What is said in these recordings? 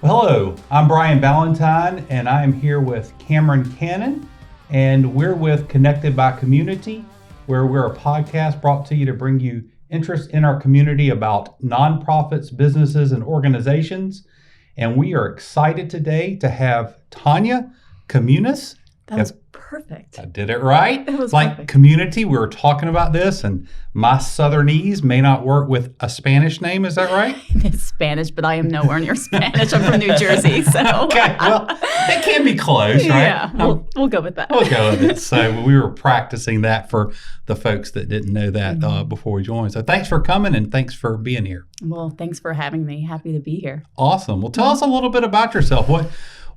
Hello, I'm Brian Valentine, and I am here with Cameron Cannon, and we're with Connected by Community, where we're a podcast brought to you to bring you interest in our community about nonprofits, businesses, and organizations. And we are excited today to have Tonya Camunas. That was perfect. I did it right. It was like perfect. Community, we were talking about this, and my Southernese may not work with a Spanish name. Is that right? It's Spanish, but I am nowhere near Spanish. I'm from New Jersey, so. Okay, well, it can be close, right? Yeah, we'll go with that. We'll go with it. So we were practicing that for the folks that didn't know that before we joined. So thanks for coming and thanks for being here. Well, thanks for having me. Happy to be here. Awesome. Well, tell us a little bit about yourself.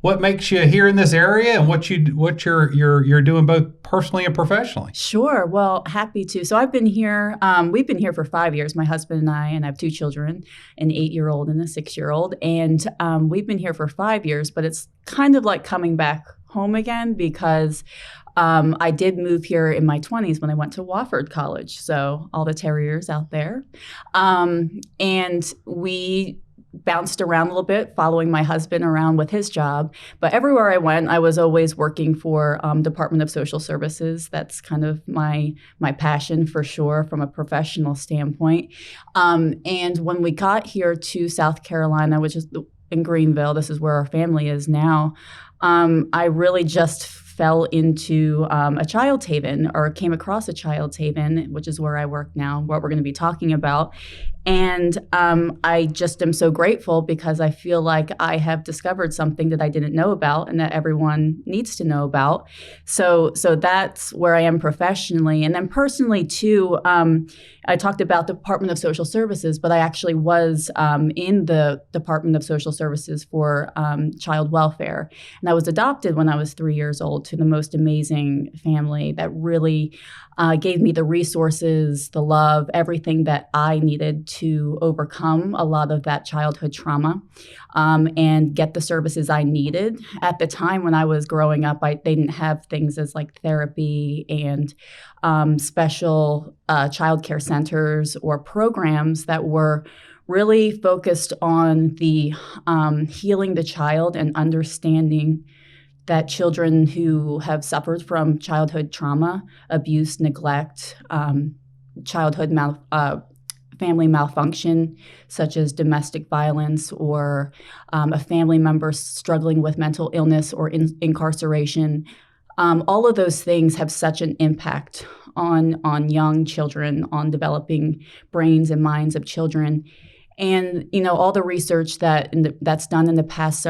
What makes you here in this area, and what you're doing both personally and professionally? Sure. Well, happy to. So I've been here. We've been here for 5 years, my husband and I have 2 children, an 8-year-old and a 6-year-old. And we've been here for 5 years, but it's kind of like coming back home again because I did move here in my 20s when I went to Wofford College. So all the terriers out there. And we bounced around a little bit, following my husband around with his job. But everywhere I went, I was always working for Department of Social Services. That's kind of my passion for sure from a professional standpoint. And when we got here to South Carolina, which is in Greenville, this is where our family is now, I really just fell into a child's haven, or came across a child's haven, which is where I work now, what we're going to be talking about. And I just am so grateful because I feel like I have discovered something that I didn't know about and that everyone needs to know about. So that's where I am professionally. And then personally, too, I talked about the Department of Social Services, but I actually was in the Department of Social Services for child welfare. And I was adopted when I was 3 years old to the most amazing family that really gave me the resources, the love, everything that I needed to overcome a lot of that childhood trauma and get the services I needed. At the time when I was growing up, they didn't have things as like therapy and special childcare centers or programs that were really focused on the healing the child and understanding that children who have suffered from childhood trauma, abuse, neglect, childhood family malfunction, such as domestic violence or a family member struggling with mental illness or incarceration, all of those things have such an impact on young children, on developing brains and minds of children. And, all the research that's done in the past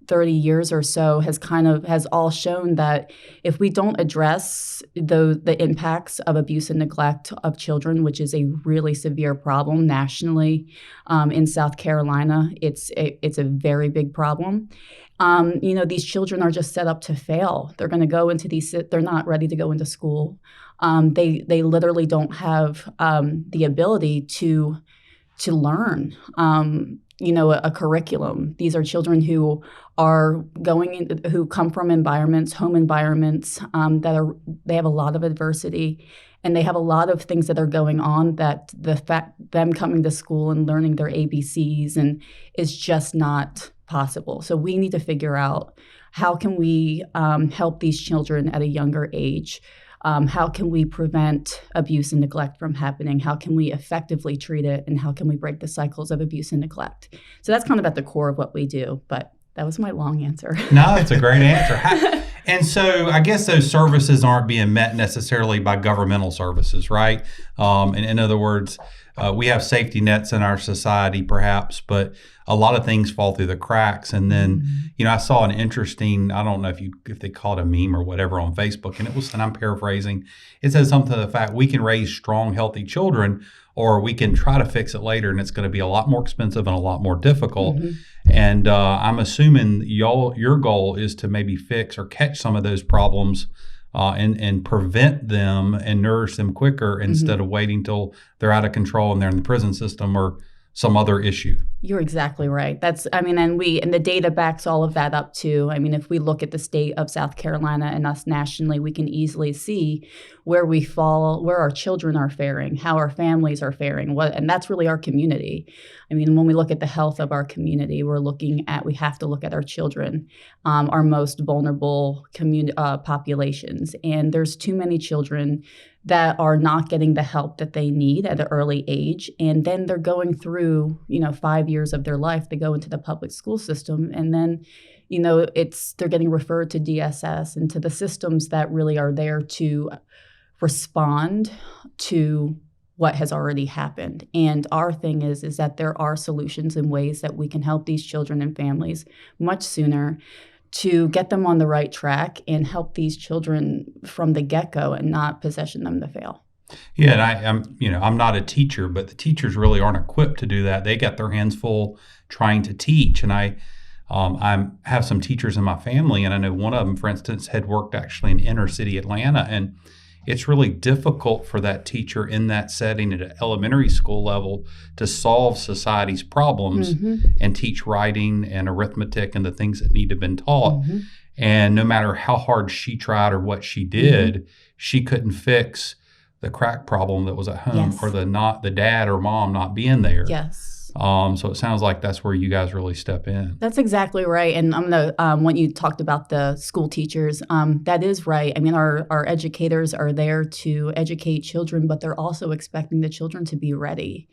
30 years or so has all shown that if we don't address the impacts of abuse and neglect of children, which is a really severe problem nationally, in South Carolina, it's a very big problem. These children are just set up to fail. They're going to go into they're not ready to go into school. They literally don't have the ability to learn. A curriculum. These are children who are who come from home environments they have a lot of adversity, and they have a lot of things that are going on that them coming to school and learning their ABCs and is just not possible. So we need to figure out how can we help these children at a younger age. How can we prevent abuse and neglect from happening? How can we effectively treat it? And how can we break the cycles of abuse and neglect? So that's kind of at the core of what we do. But that was my long answer. No, it's a great answer. And so I guess those services aren't being met necessarily by governmental services, right? And in other words, we have safety nets in our society, perhaps, but a lot of things fall through the cracks. And then, I saw an interesting, I don't know if they call it a meme or whatever on Facebook, and it was, and I'm paraphrasing, it says something to the fact we can raise strong, healthy children, or we can try to fix it later, and it's going to be a lot more expensive and a lot more difficult. And I'm assuming your goal is to maybe fix or catch some of those problems and prevent them and nourish them quicker instead of waiting till they're out of control and they're in the prison system or some other issue. You're exactly right. And the data backs all of that up too. I mean, if we look at the state of South Carolina and us nationally, we can easily see where we fall, where our children are faring, how our families are faring, and that's really our community. I mean, when we look at the health of our community, we have to look at our children, our most vulnerable populations. And there's too many children that are not getting the help that they need at an early age. And then they're going through, 5 years of their life, they go into the public school system. And then, they're getting referred to DSS and to the systems that really are there to respond to what has already happened. And our thing is that there are solutions and ways that we can help these children and families much sooner to get them on the right track and help these children from the get-go and not position them to fail. Yeah, and I'm not a teacher, but the teachers really aren't equipped to do that. They got their hands full trying to teach. And I have some teachers in my family, and I know one of them, for instance, had worked actually in inner city Atlanta, and it's really difficult for that teacher in that setting at an elementary school level to solve society's problems and teach writing and arithmetic and the things that need to have been taught. And no matter how hard she tried or what she did, she couldn't fix the crack problem that was at home or the dad or mom not being there. Yes. So it sounds like that's where you guys really step in. That's exactly right. And I'm gonna when you talked about the school teachers, that is right. I mean, our educators are there to educate children, but they're also expecting the children to be ready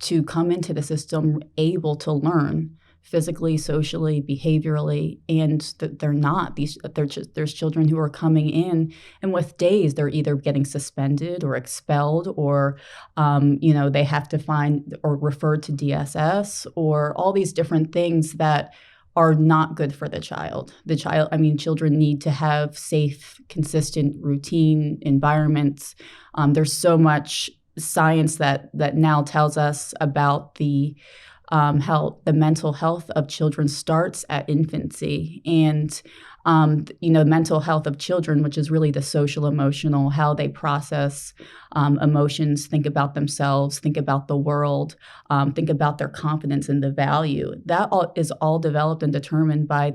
to come into the system able to learn physically, socially, behaviorally, and they're not. There's children who are coming in, and with days they're either getting suspended or expelled, or they have to find or referred to DSS, or all these different things that are not good for the child. Children need to have safe, consistent, routine environments. There's so much science that now tells us about how the mental health of children starts at infancy, and mental health of children, which is really the social emotional, how they process emotions, think about themselves, think about the world, think about their confidence and the value. That is all developed and determined by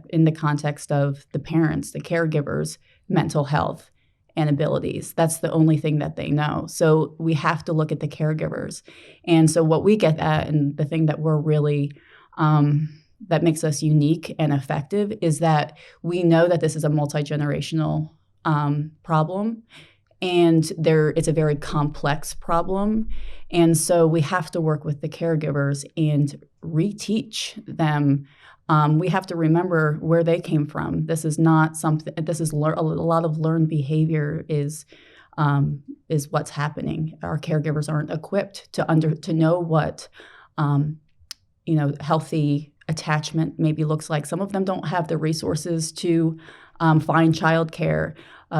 in the context of the parents, the caregivers' mental health and abilities. That's the only thing that they know. So we have to look at the caregivers. And so what we get at, and the thing that we're really, that makes us unique and effective, is that we know that this is a multi-generational problem, and it's a very complex problem. And so we have to work with the caregivers and reteach them. We have to remember where they came from. This is not something. A lot of learned behavior is what's happening. Our caregivers aren't equipped to know what healthy attachment maybe looks like. Some of them don't have the resources to find childcare.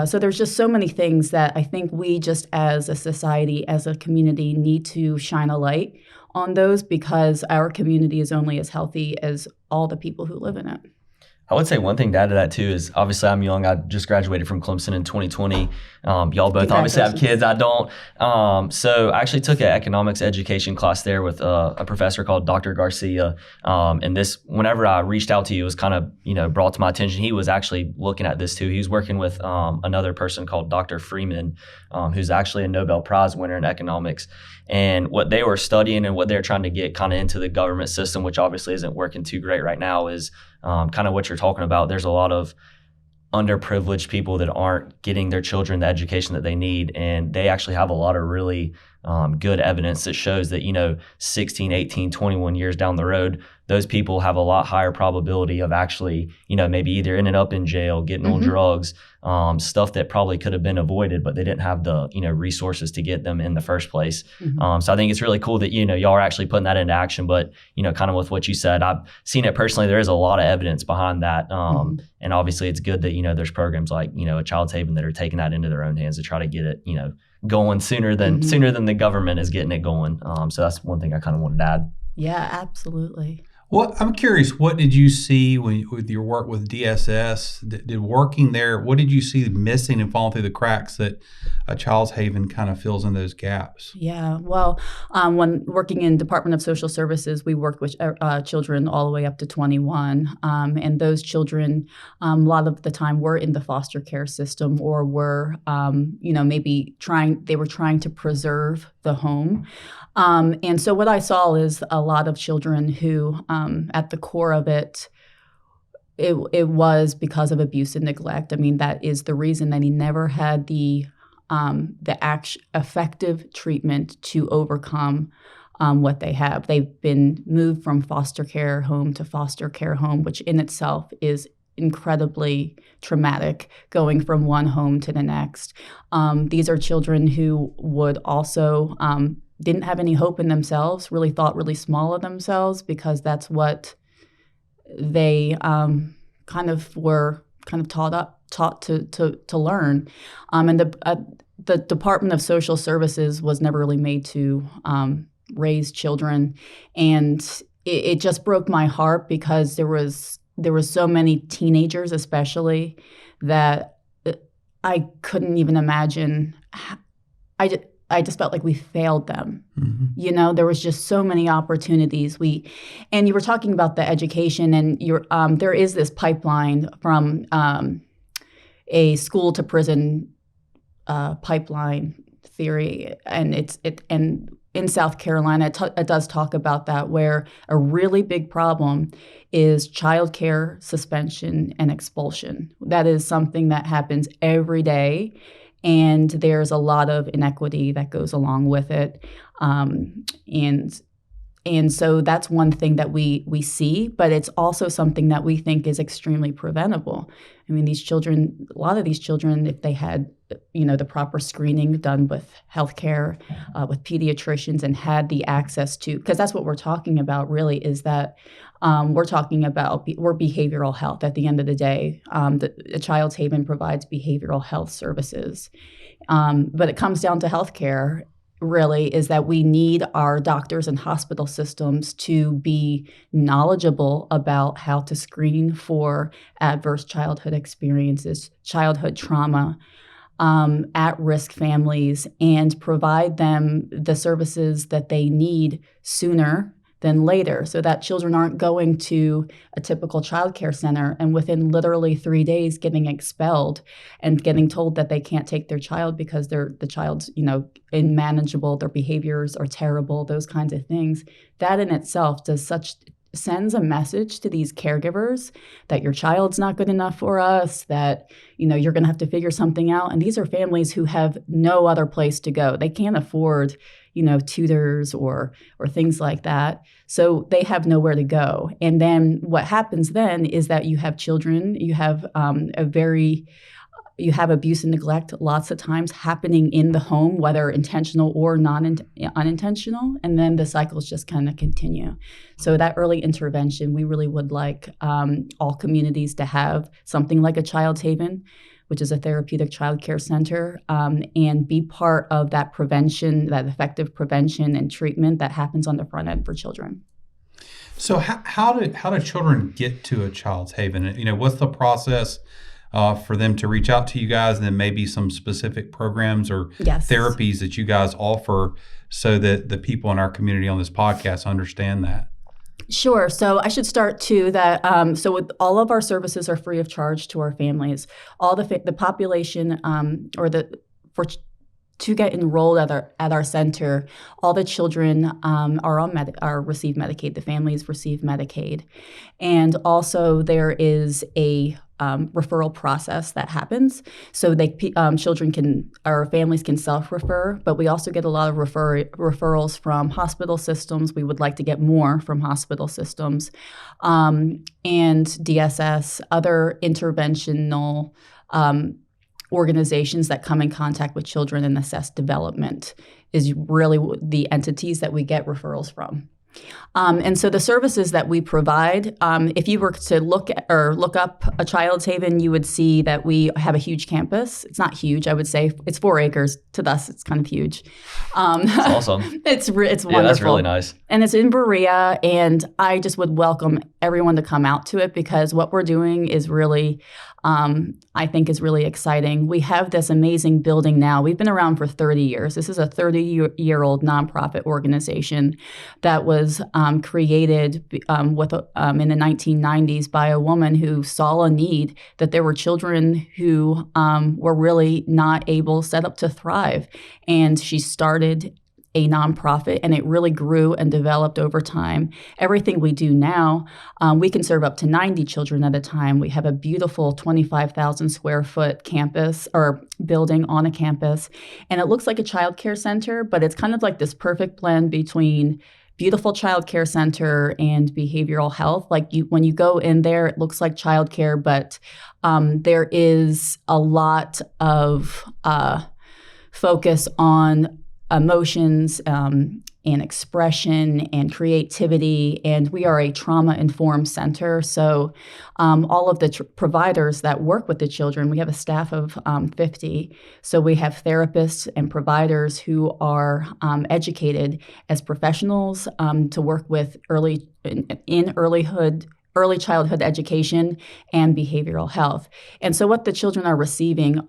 So there's just so many things that I think we just as a society, as a community, need to shine a light on those, because our community is only as healthy as all the people who live in it. I would say one thing to add to that too is, obviously I'm young. I just graduated from Clemson in 2020. Y'all both obviously have kids. I don't. So I actually took an economics education class there with a professor called Dr. Garcia. And this, whenever I reached out to you, it was kind of, brought to my attention. He was actually looking at this too. He was working with another person called Dr. Freeman, who's actually a Nobel Prize winner in economics. And what they were studying and what they're trying to get kind of into the government system, which obviously isn't working too great right now, is kind of what you're talking about. There's a lot of underprivileged people that aren't getting their children the education that they need. And they actually have a lot of really good evidence that shows that, 16, 18, 21 years down the road, those people have a lot higher probability of actually, maybe either ending up in jail, getting on drugs, stuff that probably could have been avoided, but they didn't have the, resources to get them in the first place. So I think it's really cool that, y'all are actually putting that into action. But, kind of with what you said, I've seen it personally. There is a lot of evidence behind that. And obviously it's good that, there's programs like, a Child's Haven that are taking that into their own hands to try to get it, going sooner than the government is getting it going. So that's one thing I kind of wanted to add. Yeah, absolutely. Well, I'm curious, what did you see with your work with DSS? Did working there, what did you see missing and falling through the cracks that a Child's Haven kind of fills in those gaps? Yeah, well, when working in Department of Social Services, we worked with children all the way up to 21, and those children, a lot of the time, were in the foster care system or were, maybe they were trying to preserve the home. And so what I saw is a lot of children who, at the core of it, it was because of abuse and neglect. I mean, that is the reason that he never had the effective treatment to overcome what they have. They've been moved from foster care home to foster care home, which in itself is incredibly traumatic, going from one home to the next. These are children who would also didn't have any hope in themselves, really thought really small of themselves because that's what they were taught to learn. And the Department of Social Services was never really made to raise children, and it just broke my heart because there was so many teenagers, especially, that I couldn't even imagine. I just felt like we failed them. Mm-hmm. There was just so many opportunities. And you were talking about the education, and there is this pipeline from a school to prison pipeline theory, and and in South Carolina, it does talk about that, where a really big problem is childcare suspension and expulsion. That is something that happens every day. And there's a lot of inequity that goes along with it. And so that's one thing that we see, but it's also something that we think is extremely preventable. I mean, a lot of these children, if they had, the proper screening done with healthcare, with pediatricians, and had the access to, because that's what we're talking about really, is that we're behavioral health at the end of the day. The Child's Haven provides behavioral health services. But it comes down to healthcare, really, is that we need our doctors and hospital systems to be knowledgeable about how to screen for adverse childhood experiences, childhood trauma, at-risk families, and provide them the services that they need sooner than later, so that children aren't going to a typical child care center and within literally 3 days getting expelled and getting told that they can't take their child because the child's, unmanageable, their behaviors are terrible, those kinds of things. That in itself sends a message to these caregivers that your child's not good enough for us, that, you're going to have to figure something out. And these are families who have no other place to go. They can't afford, tutors or things like that. So they have nowhere to go. And then what happens then is that you have children, you have abuse and neglect lots of times happening in the home, whether intentional or unintentional, and then the cycles just kind of continue. So that early intervention, we really would like all communities to have something like a Child's Haven, which is a therapeutic child care center, and be part of that prevention, that effective prevention and treatment that happens on the front end for children. So how do children get to a Child's Haven? What's the process for them to reach out to you guys, and then maybe some specific programs or therapies that you guys offer so that the people in our community on this podcast understand that? Sure. So I should start too that so with all of our services are free of charge to our families. All the population to get enrolled at our center, all the children receive Medicaid. The families receive Medicaid, and also there is a referral process that happens. So families can self-refer, but we also get a lot of referrals from hospital systems. We would like to get more from hospital systems, and DSS, other interventional organizations that come in contact with children and assess development is really the entities that we get referrals from. And so the services that we provide, if you were to look up a Child's Haven, you would see that we have a huge campus. It's not huge, I would say. It's 4 acres. To us, it's kind of huge. That's awesome. It's wonderful. Yeah, that's really nice. And it's in Berea, and I just would welcome everyone to come out to it because what we're doing is really, I think, is really exciting. We have this amazing building now. We've been around for 30 years. This is a 30-year-old nonprofit organization that was created in the 1990s by a woman who saw a need that there were children who were really not able, set up to thrive. And she started a nonprofit, and it really grew and developed over time. Everything we do now, we can serve up to 90 children at a time. We have a beautiful 25,000 square foot campus or building on a campus, and it looks like a child care center, but it's kind of like this perfect blend between beautiful child care center and behavioral health. Like when you go in there, it looks like child care, but there is a lot of focus on emotions and expression and creativity, and we are a trauma-informed center. So all of the providers that work with the children, we have a staff of 50. So we have therapists and providers who are educated as professionals to work with early childhood education and behavioral health. And so what the children are receiving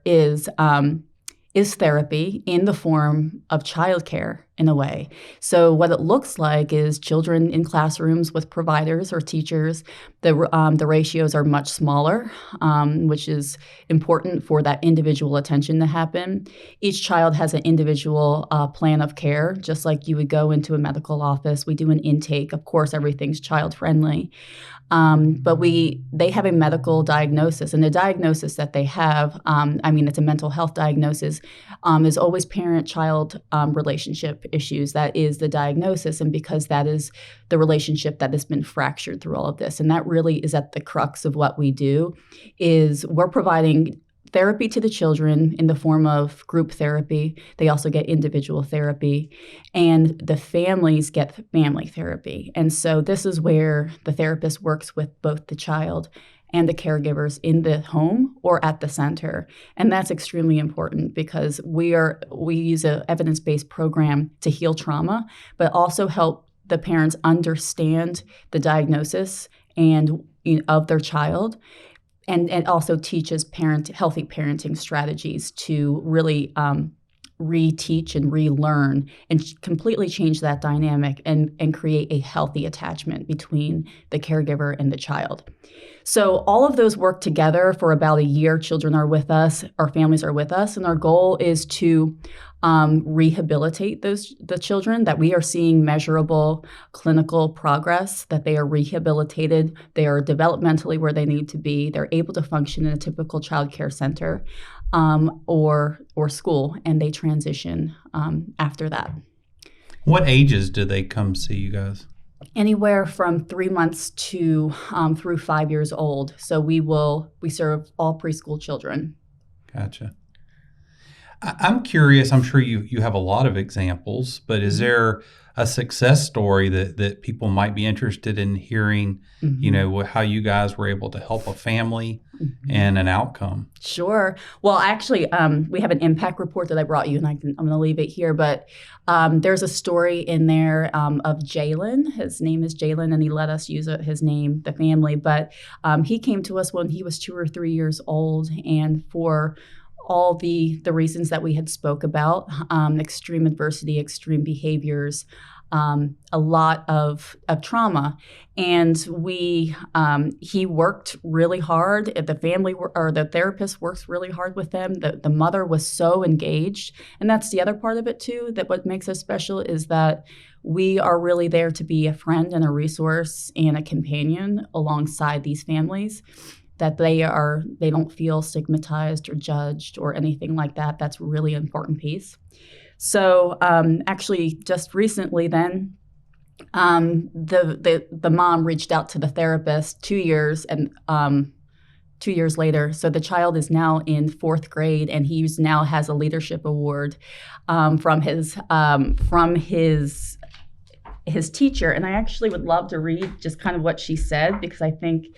is therapy in the form of childcare in a way. So what it looks like is children in classrooms with providers or teachers. The ratios are much smaller, which is important for that individual attention to happen. Each child has an individual plan of care, just like you would go into a medical office. We do an intake. Of course, everything's child-friendly. But they have a medical diagnosis, and the diagnosis that they have, it's a mental health diagnosis, is always parent-child relationship issues. That is the diagnosis, and because that is the relationship that has been fractured through all of this, and that really is at the crux of what we do, is we're providing therapy to the children in the form of group therapy. They also get individual therapy, and the families get family therapy. And so this is where the therapist works with both the child and the caregivers in the home or at the center. And that's extremely important because we use an evidence-based program to heal trauma, but also help the parents understand the diagnosis of their child. And also teaches healthy parenting strategies to really reteach and relearn and completely change that dynamic and create a healthy attachment between the caregiver and the child. So all of those work together for about a year. Children are with us, our families are with us, and our goal is to rehabilitate the children, that we are seeing measurable clinical progress, that they are rehabilitated, they are developmentally where they need to be, they're able to function in a typical child care center or school, and they transition after that. What ages do they come see you guys? Anywhere from 3 months to through 5 years old. So we serve all preschool children. Gotcha. I'm curious, I'm sure you have a lot of examples, but is there a success story that people might be interested in hearing, how you guys were able to help a family and an outcome? Sure. Well, actually, we have an impact report that I brought you, and I'm going to leave it here, but there's a story in there of Jalen. His name is Jalen, and he let us use his name, the family, but he came to us when he was 2 or 3 years old, and for all the reasons that we had spoke about, extreme adversity, extreme behaviors, a lot of trauma. And he worked really hard. The therapist works really hard with them. The mother was so engaged. And that's the other part of it too, that what makes us special is that we are really there to be a friend and a resource and a companion alongside these families, that they don't feel stigmatized or judged or anything like that. That's a really important piece. So actually, just recently then, the mom reached out to the therapist 2 years and 2 years later. So the child is now in 4th grade, and he now has a leadership award from his his teacher. And I actually would love to read just kind of what she said, because I think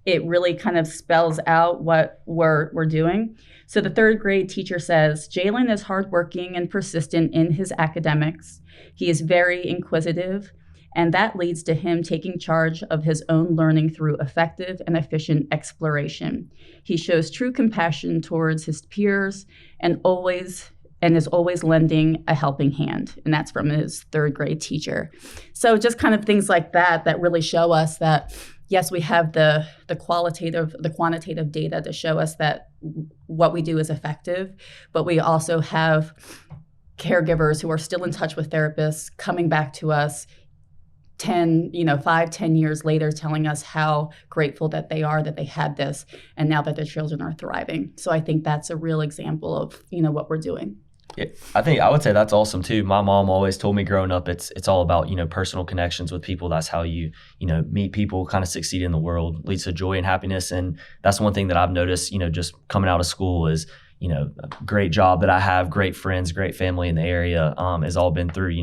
it really kind of spells out what we're doing. So the third grade teacher says, Jalen is hardworking and persistent in his academics. He is very inquisitive, and that leads to him taking charge of his own learning through effective and efficient exploration. He shows true compassion towards his peers and is always lending a helping hand. And that's from his third grade teacher. So just kind of things like that really show us that, yes, we have the quantitative data to show us that what we do is effective, but we also have caregivers who are still in touch with therapists coming back to us 5-10 years later, telling us how grateful that they are that they had this, and now that their children are thriving. So I think that's a real example of what we're doing. Yeah, I would say that's awesome too. My mom always told me growing up, it's all about, personal connections with people. That's how you meet people, kind of succeed in the world, leads to joy and happiness. And that's one thing that I've noticed, just coming out of school is, a great job that I have, great friends, great family in the area, has all been through,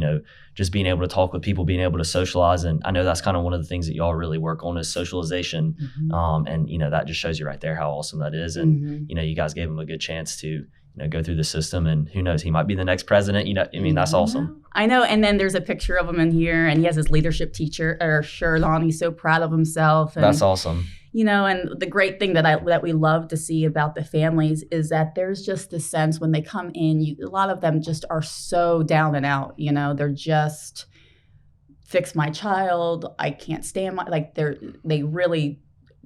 just being able to talk with people, being able to socialize. And I know that's kind of one of the things that y'all really work on is socialization. Mm-hmm. And that just shows you right there how awesome that is. And, mm-hmm. You guys gave him a good chance to go through the system, and who knows, he might be the next president. That's awesome. I know. And then there's a picture of him in here, and he has his leadership teacher or shirt on. He's so proud of himself. And, that's awesome. And the great thing that we love to see about the families is that there's just this sense when they come in, a lot of them just are so down and out. They're just, fix my child. I can't stand they really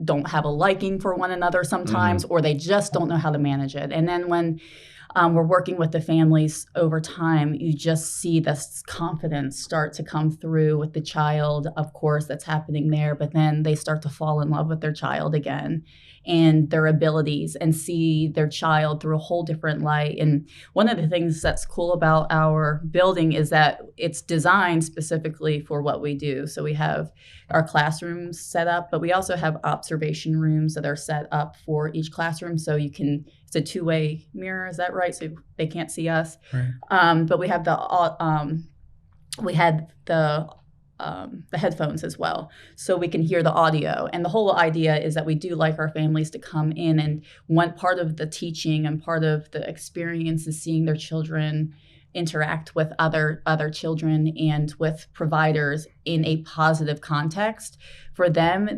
don't have a liking for one another sometimes, mm-hmm. or they just don't know how to manage it. And then when we're working with the families over time, you just see this confidence start to come through with the child, of course, that's happening there, but then they start to fall in love with their child again and their abilities and see their child through a whole different light. And one of the things that's cool about our building is that it's designed specifically for what we do. So we have our classrooms set up, but we also have observation rooms that are set up for each classroom. So it's a two-way mirror, is that right? So they can't see us. Right. But we have the headphones as well, so we can hear the audio. And the whole idea is that we do like our families to come in, and one part of the teaching and part of the experience is seeing their children interact with other children and with providers in a positive context. For them,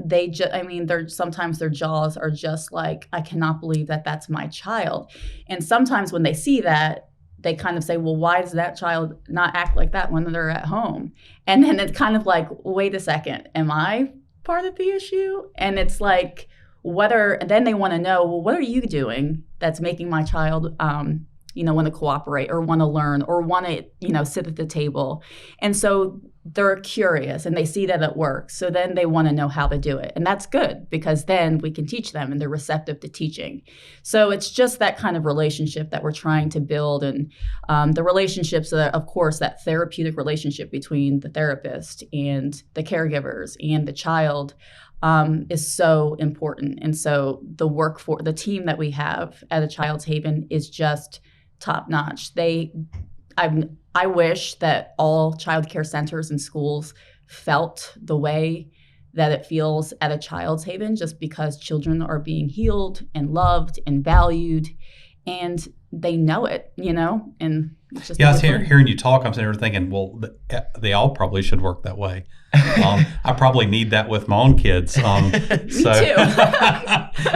sometimes their jaws are just like, I cannot believe that that's my child. And sometimes when they see that, they kind of say, well, why does that child not act like that when they're at home? And then it's kind of like, wait a second, am I part of the issue? And it's like, then they want to know, well, what are you doing that's making my child, want to cooperate or want to learn or want to, sit at the table? And so they're curious and they see that it works. So then they want to know how to do it. And that's good, because then we can teach them and they're receptive to teaching. So it's just that kind of relationship that we're trying to build. And the relationships, of course, that therapeutic relationship between the therapist and the caregivers and the child is so important. And so the team that we have at a Child's Haven is just top notch. I wish that all child care centers and schools felt the way that it feels at a Child's Haven, just because children are being healed and loved and valued, and they know it, and it's just I was hearing you talk. I'm sitting there thinking, well, they all probably should work that way. I probably need that with my own kids. Me too.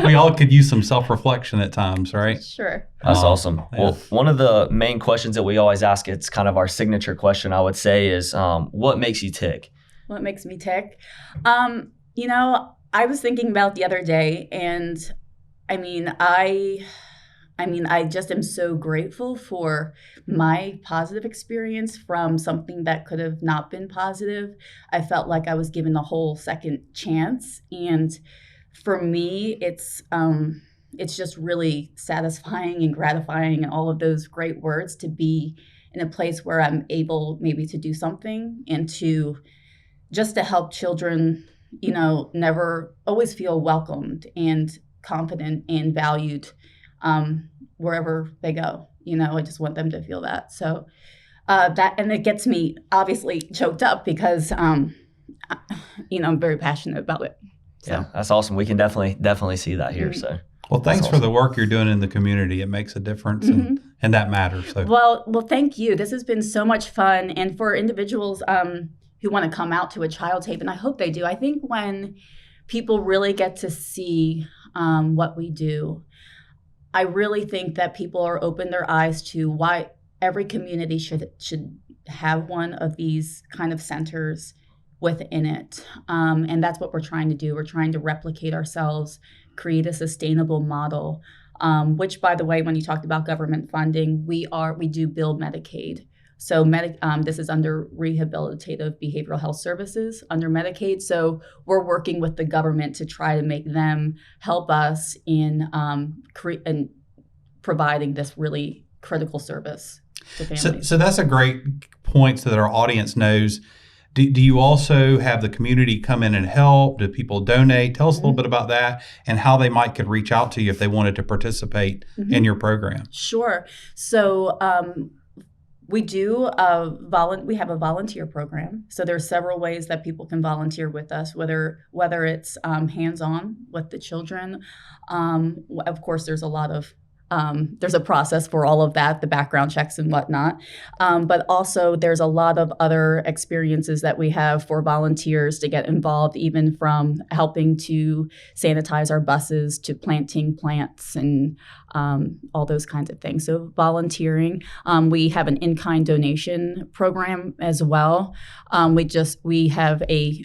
We all could use some self-reflection at times, right? Sure. That's awesome. Yeah. Well, one of the main questions that we always ask, it's kind of our signature question, I would say, is what makes you tick? What makes me tick? I was thinking about the other day, and I just am so grateful for my positive experience from something that could have not been positive. I felt like I was given a whole second chance. And for me, it's just really satisfying and gratifying and all of those great words to be in a place where I'm able maybe to do something and to help children, never always feel welcomed and confident and valued wherever they go. I just want them to feel that. So And it gets me obviously choked up because, I'm very passionate about it. So. Yeah, that's awesome. We can definitely see that here. So. Well, thanks for the work you're doing in the community. It makes a difference, and that matters. So. Well, thank you. This has been so much fun, and for individuals who want to come out to a Child's Haven, I hope they do. I think when people really get to see what we do, I really think that people are open their eyes to why every community should have one of these kind of centers within it. And that's what we're trying to do. We're trying to replicate ourselves, create a sustainable model, which, by the way, when you talked about government funding, we do bill Medicaid. So this is under Rehabilitative Behavioral Health Services under Medicaid. So we're working with the government to try to make them help us in providing this really critical service to families. So that's a great point so that our audience knows. Do you also have the community come in and help? Do people donate? Tell us a little bit about that and how they could reach out to you if they wanted to participate in your program. Sure. So we do we have a volunteer program. So there's several ways that people can volunteer with us, whether it's hands-on with the children. Of course, there's a lot of there's a process for all of that, the background checks and whatnot. But also there's a lot of other experiences that we have for volunteers to get involved, even from helping to sanitize our buses to planting plants and all those kinds of things. So volunteering. We have an in-kind donation program as well. We have a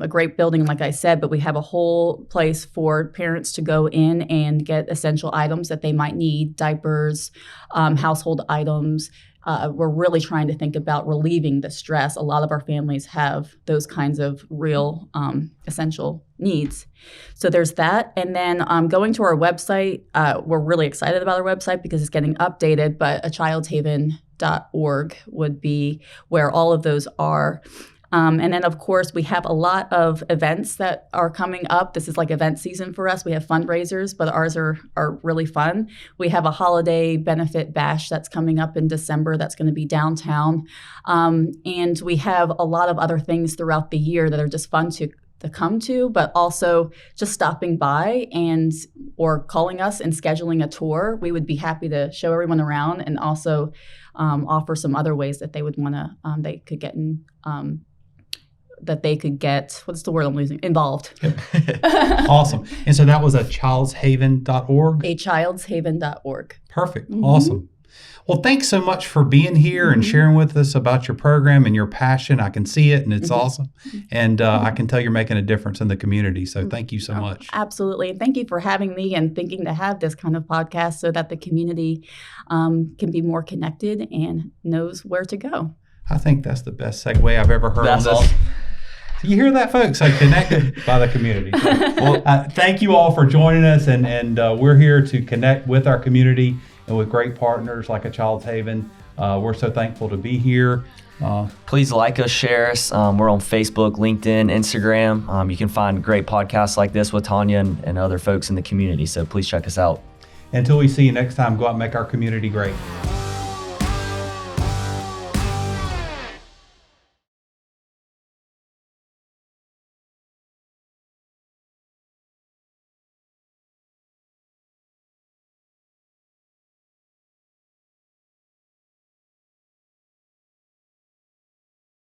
great building, like I said, but we have a whole place for parents to go in and get essential items that they might need, diapers, household items. We're really trying to think about relieving the stress. A lot of our families have those kinds of real essential needs. So there's that. And then going to our website, we're really excited about our website because it's getting updated, but achildshaven.org would be where all of those are. And then, of course, we have a lot of events that are coming up. This is like event season for us. We have fundraisers, but ours are really fun. We have a holiday benefit bash that's coming up in December that's going to be downtown. And we have a lot of other things throughout the year that are just fun to come to, but also just stopping by or calling us and scheduling a tour. We would be happy to show everyone around and also offer some other ways that they would want to, they could get in, that they could get, what's the word I'm losing? Involved. Awesome. And so that was achildshaven.org? achildshaven.org. Perfect. Awesome. Well, thanks so much for being here and sharing with us about your program and your passion. I can see it, and it's awesome. And I can tell you're making a difference in the community. So thank you so much. Absolutely. And thank you for having me and thinking to have this kind of podcast so that the community can be more connected and knows where to go. I think that's the best segue I've ever heard on this. Awesome. You hear that, folks? So connected by the community. So, well, thank you all for joining us, and we're here to connect with our community and with great partners like A Child's Haven. We're so thankful to be here. Please like us, share us. We're on Facebook, LinkedIn, Instagram. You can find great podcasts like this with Tonya and other folks in the community. So please check us out. Until we see you next time, go out and make our community great.